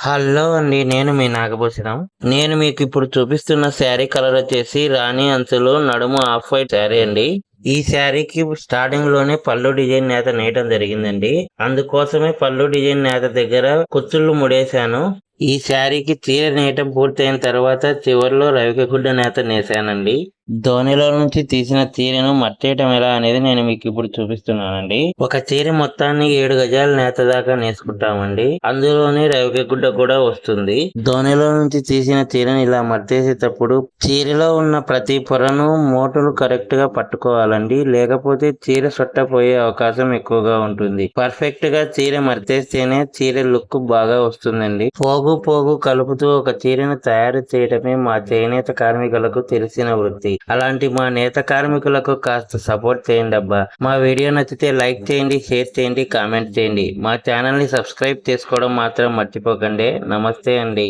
Hello అండి. నేను మీ నాగభూషణం. నేను మీకు ఇప్పుడు చూపిస్తున్న శారీ కలర్ వచ్చేసి రాణి అంచులు నడుము ఆఫ్ వైట్ శారీ అండి. ఈ శారీకి స్టార్టింగ్ లోనే పళ్ళు డిజైన్ నేత నేయటం జరిగిందండి. అందుకోసమే పళ్ళు డిజైన్ నేత దగ్గర కుచ్చుళ్ళు ముడేశాను. ఈ శారీకి చీర నేయటం పూర్తయిన తర్వాత చివరిలో రవిక గుడ్డ నేత నేసానండి. ధోనిలో నుంచి తీసిన చీరను మట్టేయటం ఎలా అనేది నేను మీకు ఇప్పుడు చూపిస్తున్నానండి. ఒక చీర మొత్తాన్ని 7 గజాల నేత దాకా నేసుకుంటామండి. అందులోనే రవిక గుడ్డ కూడా వస్తుంది. ధోనిలో నుంచి తీసిన చీరను ఇలా మట్టేసేటప్పుడు చీరలో ఉన్న ప్రతి పొరను మోటులు కరెక్ట్ గా పట్టుకోవాలండి. లేకపోతే చీర సొట్టపోయే అవకాశం ఎక్కువగా ఉంటుంది. పర్ఫెక్ట్ గా చీర మర్తేస్తేనే చీర లుక్ బాగా వస్తుందండి. పోగు కలుపుతూ ఒక చీరను తయారు చేయటమే మా చేనేత కార్మికులకు తెలిసిన వృత్తి. అలాంటి మా నేత కార్మికులకు కాస్త సపోర్ట్ చేయండి అబ్బా. మా వీడియో నచ్చితే లైక్ చేయండి, షేర్ చేయండి, కామెంట్ చేయండి. మా ఛానల్ ని సబ్స్క్రైబ్ చేసుకోవడం మాత్రం మర్చిపోకండి. నమస్తే అండి.